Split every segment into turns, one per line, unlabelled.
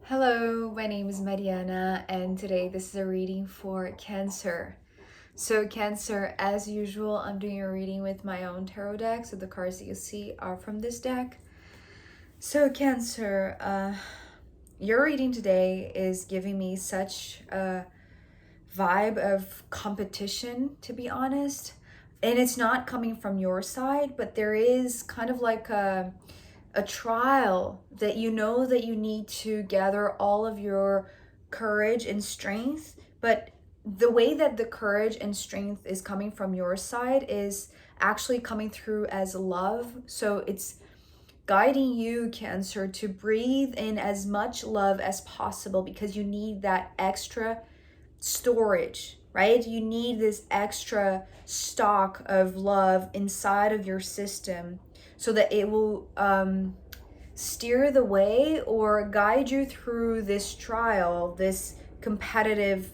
Hello, my name is Mariana, and today this is a reading for Cancer. So, Cancer, as usual, I'm doing a reading with my own tarot deck, so the cards that you see are from this deck. So, Cancer, your reading today is giving me such a vibe of competition, to be honest. And it's not coming from your side, but there is kind of like a trial that you know that you need to gather all of your courage and strength, but the way that the courage and strength is coming from your side is actually coming through as love. So it's guiding you, Cancer, to breathe in as much love as possible because you need that extra storage, right? You need this extra stock of love inside of your system so that it will steer the way or guide you through this trial, this competitive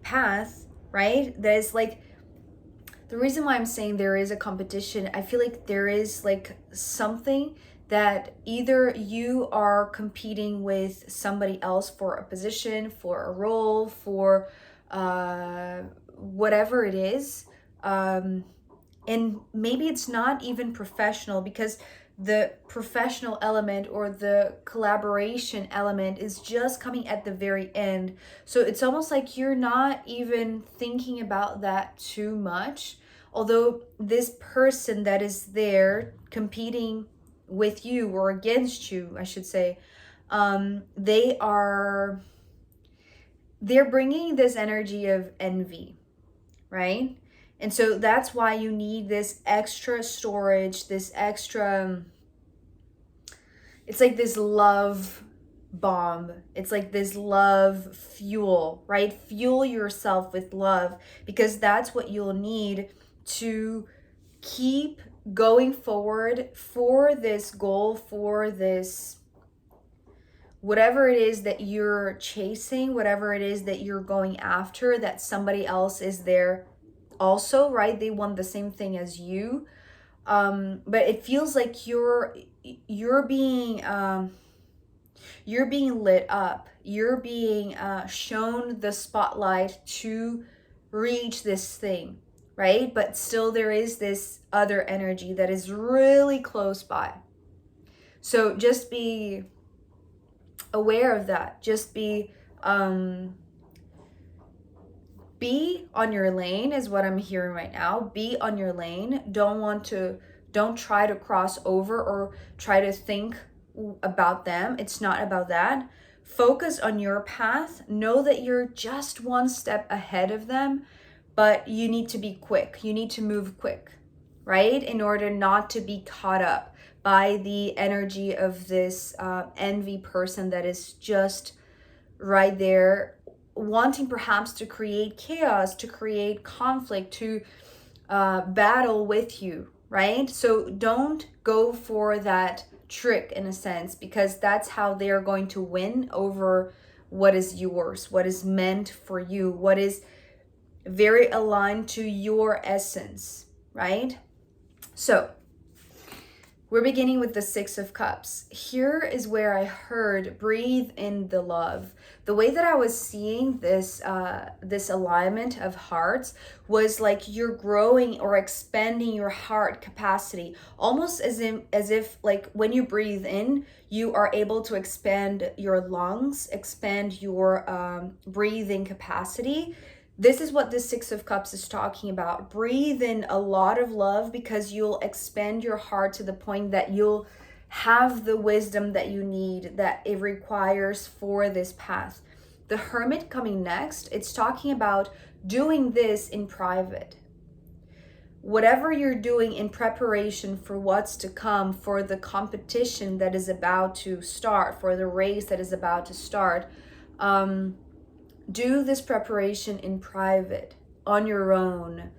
path, right? That is like the reason why I'm saying there is a competition. I feel like there is like something that either you are competing with somebody else for a position, for a role, for whatever it is. And maybe it's not even professional because the professional element or the collaboration element is just coming at the very end. So it's almost like you're not even thinking about that too much. Although this person that is there competing with you or against you, I should say, they're bringing this energy of envy, right? And so that's why you need this extra storage, this extra, it's like this love bomb. It's like this love fuel, right? Fuel yourself with love because that's what you'll need to keep going forward for this goal, for this whatever it is that you're chasing, whatever it is that you're going after, that somebody else is there also, right? They want the same thing as you. But it feels like you're being lit up. You're being shown the spotlight to reach this thing, right? But still there is this other energy that is really close by. So just be aware of that. Just be on your lane is what I'm hearing right now. Be on your lane. Don't try to cross over or try to think about them. It's not about that. Focus on your path. Know that you're just one step ahead of them, but you need to be quick. You need to move quick, right? In order not to be caught up by the energy of this envy person that is just right there, wanting perhaps to create chaos, to create conflict, to battle with you, right? So don't go for that trick in a sense, because that's how they're going to win over what is yours, what is meant for you, what is very aligned to your essence, right? So we're beginning with the Six of Cups. Here is where I heard breathe in the love. The way that I was seeing this this alignment of hearts was like you're growing or expanding your heart capacity, almost as if like when you breathe in, you are able to expand your lungs, expand your breathing capacity. This is what the Six of Cups is talking about. Breathe in a lot of love because you'll expand your heart to the point that you'll have the wisdom that you need, that it requires for this path. The Hermit coming next, it's talking about doing this in private. Whatever you're doing in preparation for what's to come, for the competition that is about to start, for the race that is about to start, do this preparation in private, on your own,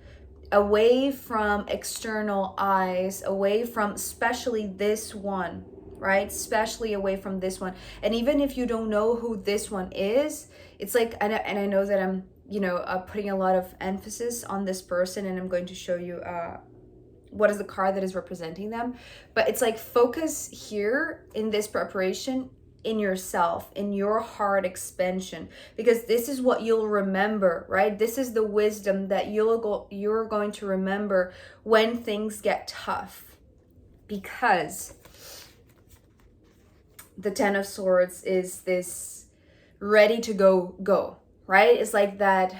away from external eyes, away from especially this one, right? Especially away from this one. And even if you don't know who this one is, it's like, and I know that I'm, putting a lot of emphasis on this person, and I'm going to show you what is the card that is representing them. But it's like focus here in this preparation in yourself, in your heart expansion, because this is what you'll remember, right? This is the wisdom that you're going to remember when things get tough. Because the Ten of Swords is this ready to go, right? It's like that,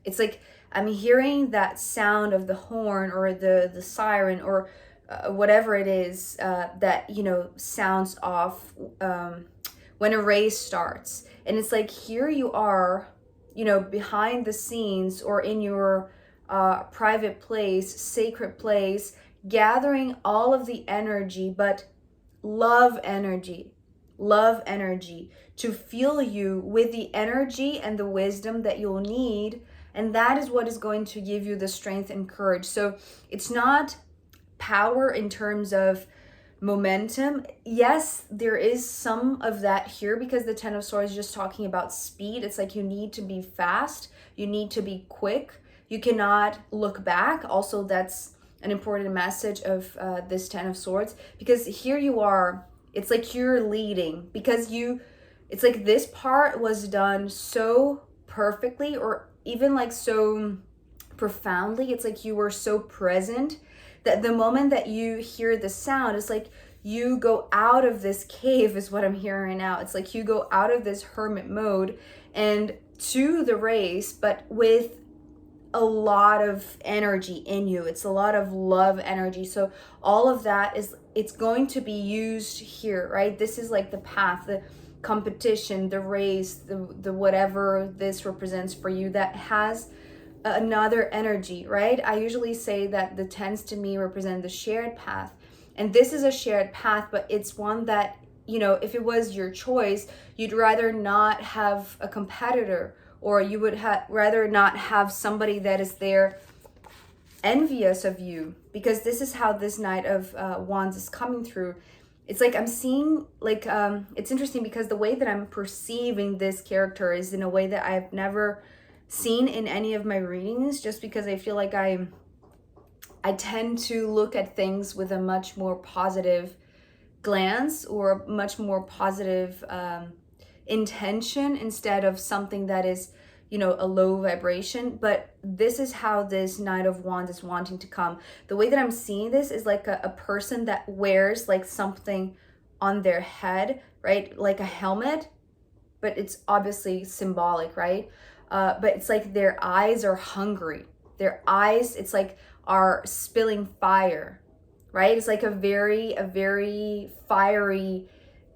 it's like I'm hearing that sound of the horn or the siren or whatever it is that, you know, sounds off when a race starts. And it's like, here you are, you know, behind the scenes or in your private place, sacred place, gathering all of the energy, but love energy, love energy to fuel you with the energy and the wisdom that you'll need. And that is what is going to give you the strength and courage. So it's not power in terms of momentum. Yes, there is some of that here, because the Ten of Swords is just talking about speed. It's like you need to be fast, you need to be quick, you cannot look back. Also, that's an important message of this Ten of Swords, because here you are, it's like you're leading, because it's like this part was done so perfectly, or even like so profoundly. It's like you were so present that the moment that you hear the sound, it's like you go out of this cave, is what I'm hearing right now. It's like you go out of this hermit mode and to the race, but with a lot of energy in you. It's a lot of love energy. So all of that it's going to be used here, right? This is like the path, the competition, the race, the whatever this represents for you, that has another energy, right? I usually say that the tens to me represent the shared path. And this is a shared path, but it's one that, you know, if it was your choice, you'd rather not have a competitor, or you would rather not have somebody that is there envious of you, because this is how this Knight of Wands is coming through. It's like I'm seeing, like, it's interesting because the way that I'm perceiving this character is in a way that I've never seen in any of my readings, just because I feel like I tend to look at things with a much more positive glance, or much more positive intention, instead of something that is, you know, a low vibration. But this is how this Knight of Wands is wanting to come. The way that I'm seeing this is like a person that wears like something on their head, right? Like a helmet, but it's obviously symbolic, right? But it's like their eyes are hungry. Their eyes, it's like, are spilling fire, right? It's like a very fiery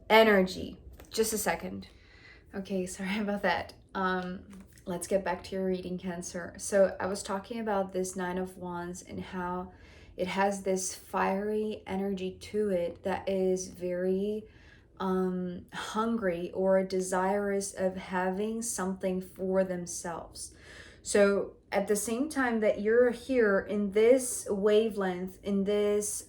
energy. Just a second. Okay, sorry about that. Let's get back to your reading, Cancer. So I was talking about this Nine of Wands and how it has this fiery energy to it that is very hungry or desirous of having something for themselves. So at the same time that you're here in this wavelength, in this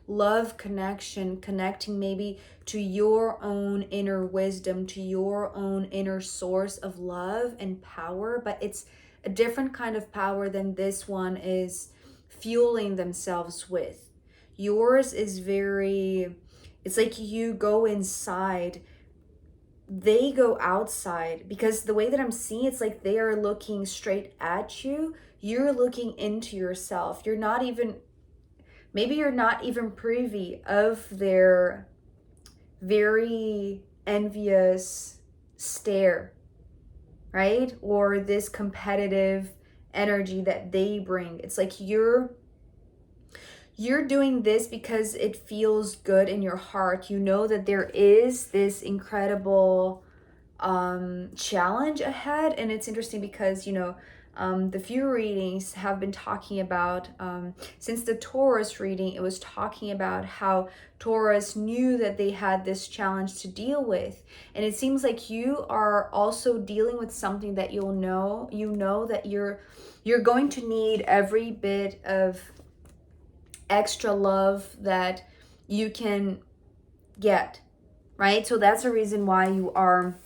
love connection, connecting maybe to your own inner wisdom, to your own inner source of love and power, but it's a different kind of power than this one is fueling themselves with. Yours is very, it's like you go inside, they go outside, because the way that I'm seeing, it's like they are looking straight at you. You're looking into yourself. You're not even, maybe you're not even privy of their very envious stare, right? Or this competitive energy that they bring. It's like you're doing this because it feels good in your heart. You know that there is this incredible challenge ahead. And it's interesting because, you know, the few readings have been talking about, since the Taurus reading, it was talking about how Taurus knew that they had this challenge to deal with. And it seems like you are also dealing with something that you know that you're going to need every bit of extra love that you can get, right? So that's the reason why you are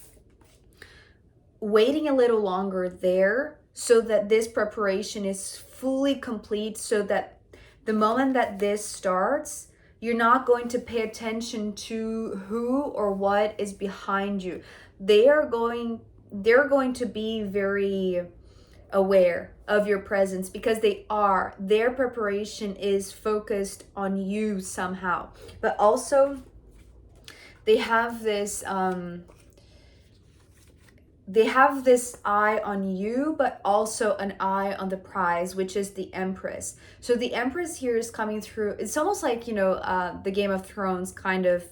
waiting a little longer there, so that this preparation is fully complete, so that the moment that this starts, You're not going to pay attention to who or what is behind you. They're going to be very aware of your presence, because their preparation is focused on you somehow. But also they have this eye on you, but also an eye on the prize, which is the Empress. So the Empress here is coming through. It's almost like, the Game of Thrones kind of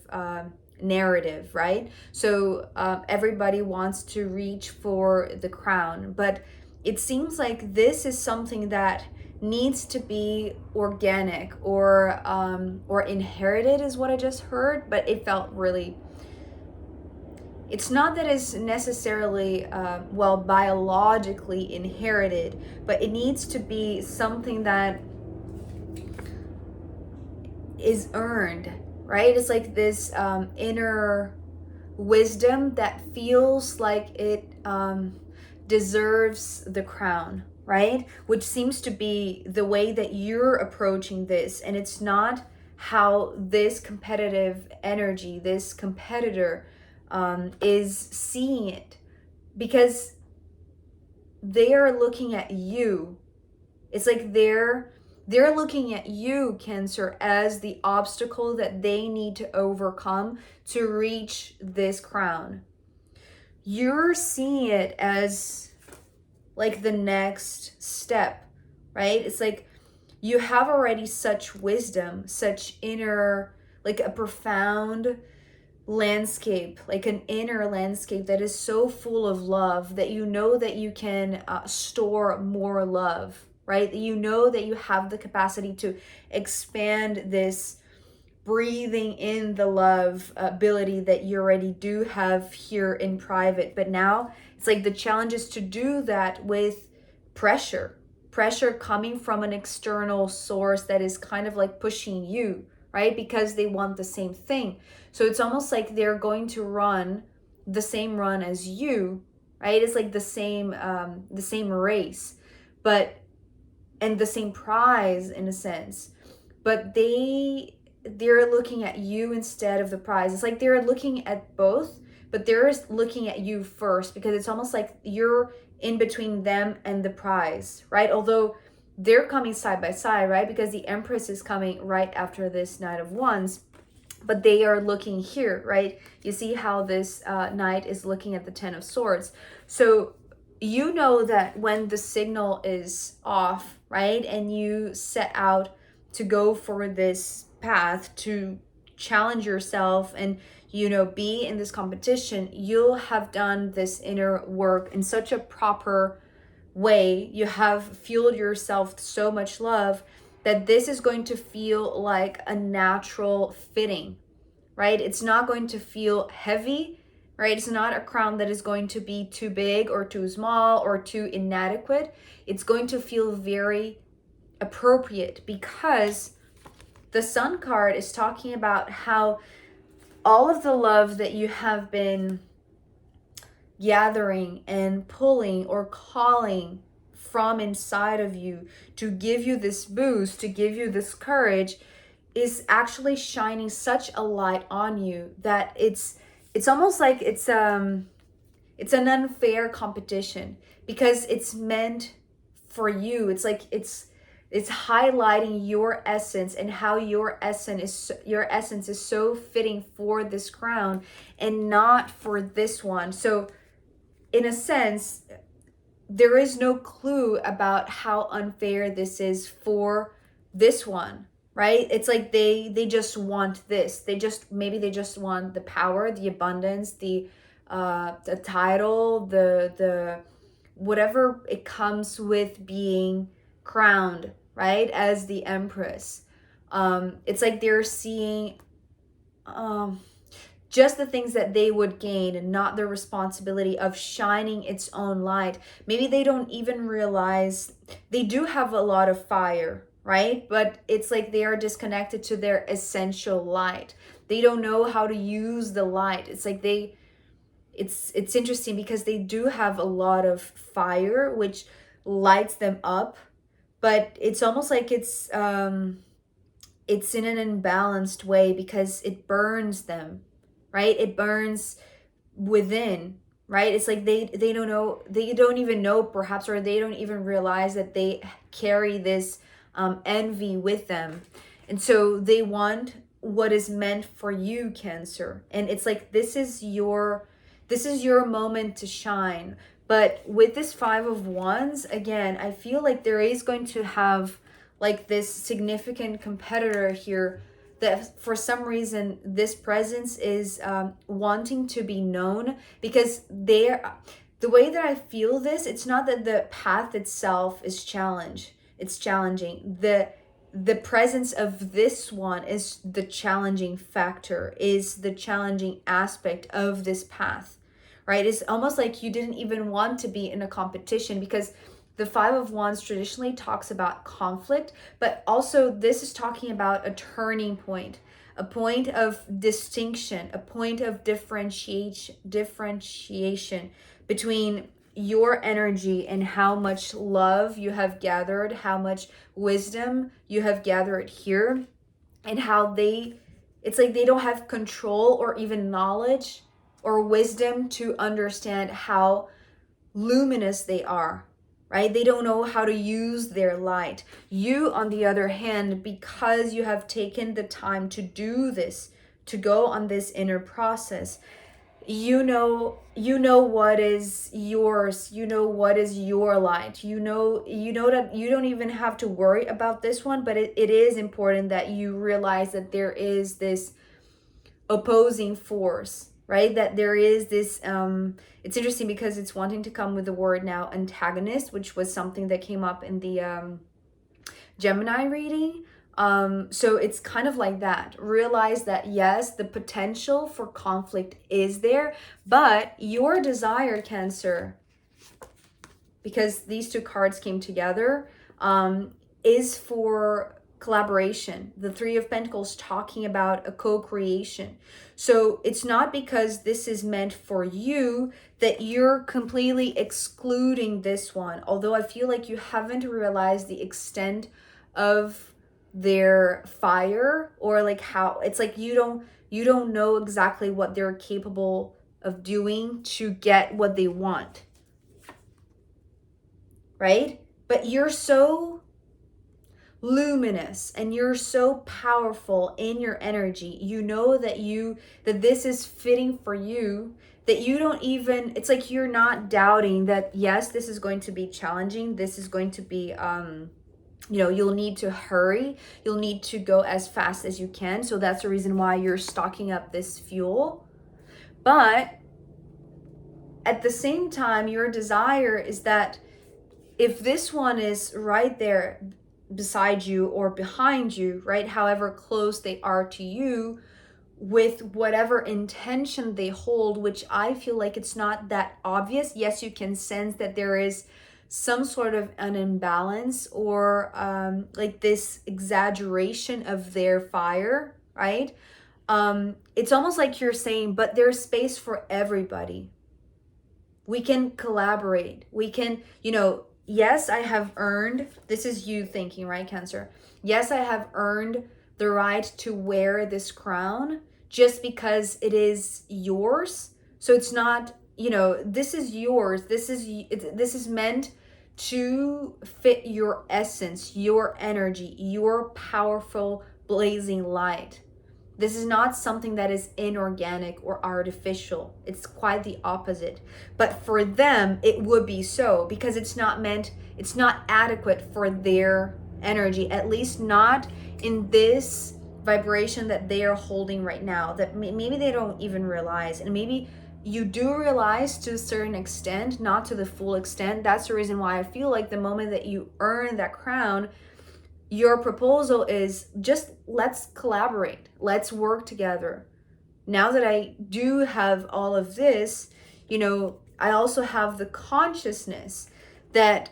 narrative, right? So everybody wants to reach for the crown, but it seems like this is something that needs to be organic or inherited, is what I just heard. But it felt really, it's not that it's necessarily biologically inherited, but it needs to be something that is earned, right? It's like this inner wisdom that feels like it deserves the crown, right? Which seems to be the way that you're approaching this. And it's not how this competitive energy, this competitor, is seeing it, because they are looking at you. It's like they're looking at you, Cancer, as the obstacle that they need to overcome to reach this crown. You're seeing it as like the next step, right? It's like you have already such wisdom, such inner, like a profound landscape, like an inner landscape that is so full of love that you know that you can store more love, right? You know that you have the capacity to expand this breathing in the love ability that you already do have here in private. But now it's like the challenge is to do that with pressure coming from an external source that is kind of like pushing you, right? Because they want the same thing. So it's almost like they're going to run the same run as you, right? It's like the same race, but and the same prize in a sense. But they're looking at you instead of the prize. It's like they're looking at both, but they're looking at you first, because it's almost like you're in between them and the prize, right? Although they're coming side by side, right? Because the Empress is coming right after this Knight of Wands, but they are looking here, right? You see how this Knight is looking at the Ten of Swords. So you know that when the signal is off, right, and you set out to go for this path to challenge yourself and be in this competition, you'll have done this inner work in such a proper way. You have fueled yourself so much love that this is going to feel like a natural fitting, right? It's not going to feel heavy, right? It's not a crown that is going to be too big or too small or too inadequate. It's going to feel very appropriate, because the Sun card is talking about how all of the love that you have been gathering and pulling or calling from inside of you to give you this boost, to give you this courage, is actually shining such a light on you that it's almost like it's an unfair competition, because it's meant for you. It's like it's highlighting your essence and how your essence is so fitting for this crown and not for this one. So in a sense, there is no clue about how unfair this is for this one, right? It's like they just want this. They just want the power, the abundance, the title, the whatever it comes with being crowned, right, as the Empress. It's like they're seeing just the things that they would gain and not the responsibility of shining its own light. Maybe they don't even realize they do have a lot of fire, right? But it's like they are disconnected to their essential light. They don't know how to use the light. It's like it's interesting, because they do have a lot of fire which lights them up, but it's almost like it's it's in an imbalanced way because it burns them, right? It burns within, right? It's like they don't know, they don't even know perhaps, or they don't even realize that they carry this envy with them. And so they want what is meant for you, Cancer. And it's like this is your moment to shine. But with this Five of Wands, again, I feel like there is going to have like this significant competitor here that for some reason this presence is wanting to be known, because they're the way that I feel this, it's not that the path itself is it's challenging. The presence of this one is the challenging factor, is the challenging aspect of this path, right? It's almost like you didn't even want to be in a competition, because the Five of Wands traditionally talks about conflict, but also this is talking about a turning point, a point of distinction, a point of differentiation between your energy and how much love you have gathered, how much wisdom you have gathered here, and how it's like they don't have control or even knowledge or wisdom to understand how luminous they are, right? They don't know how to use their light. You, on the other hand, because you have taken the time to do this, to go on this inner process, you know what is yours, you know what is your light, you know that you don't even have to worry about this one, but it is important that you realize that there is this opposing force, right? That there is this it's interesting because it's wanting to come with the word now antagonist, which was something that came up in the Gemini reading. So it's kind of like that. Realize that yes, the potential for conflict is there, but your desire, Cancer, because these two cards came together, is for collaboration. The Three of Pentacles talking about a co-creation. So it's not because this is meant for you that you're completely excluding this one. Although I feel like you haven't realized the extent of their fire, or like how it's like you don't know exactly what they're capable of doing to get what they want, right? But you're so luminous and you're so powerful in your energy. You know that this is fitting for you, that you don't even, it's like you're not doubting that yes, this is going to be challenging. This is going to be you'll need to hurry. You'll need to go as fast as you can. So that's the reason why you're stocking up this fuel. But at the same time, your desire is that if this one is right there beside you or behind you, right, however close they are to you, with whatever intention they hold, which I feel like it's not that obvious. Yes, you can sense that there is some sort of an imbalance, or like this exaggeration of their fire, right? It's almost like you're saying, but there's space for everybody. We can collaborate. We can, yes, I have earned, this is you thinking, right, Cancer? Yes, I have earned the right to wear this crown just because it is yours. So it's not, this is yours. This is meant to fit your essence, your energy, your powerful blazing light. This is not something that is inorganic or artificial. It's quite the opposite. But for them, it would be so, because it's not adequate for their energy, at least not in this vibration that they are holding right now, that maybe they don't even realize. And maybe you do realize to a certain extent, not to the full extent. That's the reason why I feel like the moment that you earn that crown, your proposal is just let's collaborate, let's work together. Now that I do have all of this, I also have the consciousness that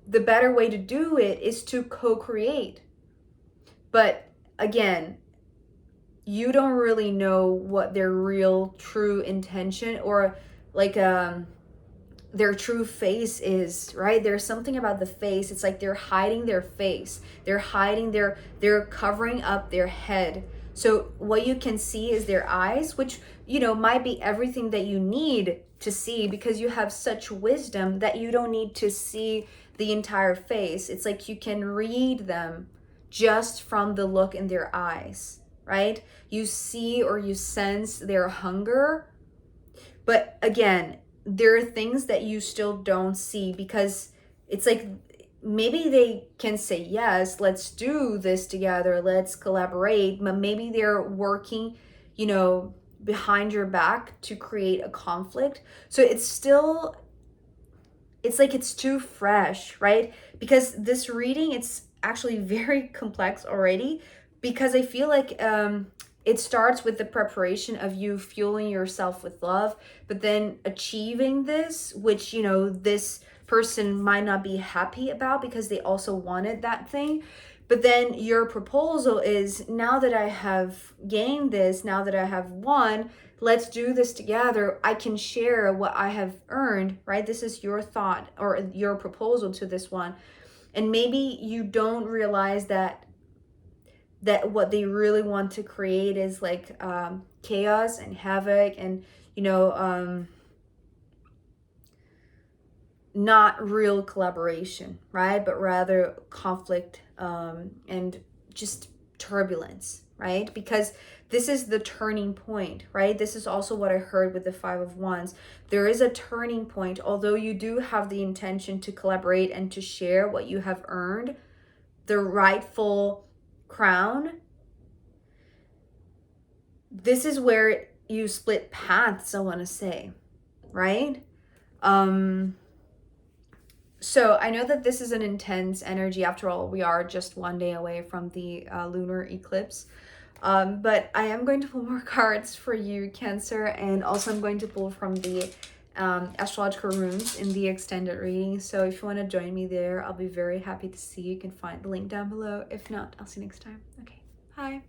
the better way to do it is to co-create. But again, you don't really know what their real true intention, or like their true face is, right? There's something about the face. It's like they're hiding their face. They're covering up their head. So what you can see is their eyes, which, you know, might be everything that you need to see, because you have such wisdom that you don't need to see the entire face. It's like you can read them just from the look in their eyes, right? You see or you sense their hunger. But again, there are things that you still don't see, because it's like maybe they can say, yes, let's do this together, let's collaborate, but maybe they're working, you know, behind your back to create a conflict. So it's still, it's like it's too fresh, right? Because this reading, it's actually very complex already, because I feel like it starts with the preparation of you fueling yourself with love, but then achieving this, which, you know, this person might not be happy about because they also wanted that thing. But then your proposal is, now that I have gained this, now that I have won, let's do this together. I can share what I have earned, right? This is your thought or your proposal to this one. And maybe you don't realize that what they really want to create is like chaos and havoc, and, you know, not real collaboration, right? But rather conflict, and just turbulence, right? Because this is the turning point, right? This is also what I heard with the Five of Wands. There is a turning point. Although you do have the intention to collaborate and to share what you have earned, the rightful crown, this is where you split paths, I want to say, right? So I know that this is an intense energy. After all, we are just one day away from the lunar eclipse. But I am going to pull more cards for you, Cancer, and also I'm going to pull from the astrological runes in the extended reading. So if you want to join me there, I'll be very happy to see you. You can find the link down below. If not, I'll see you next time. Okay, bye.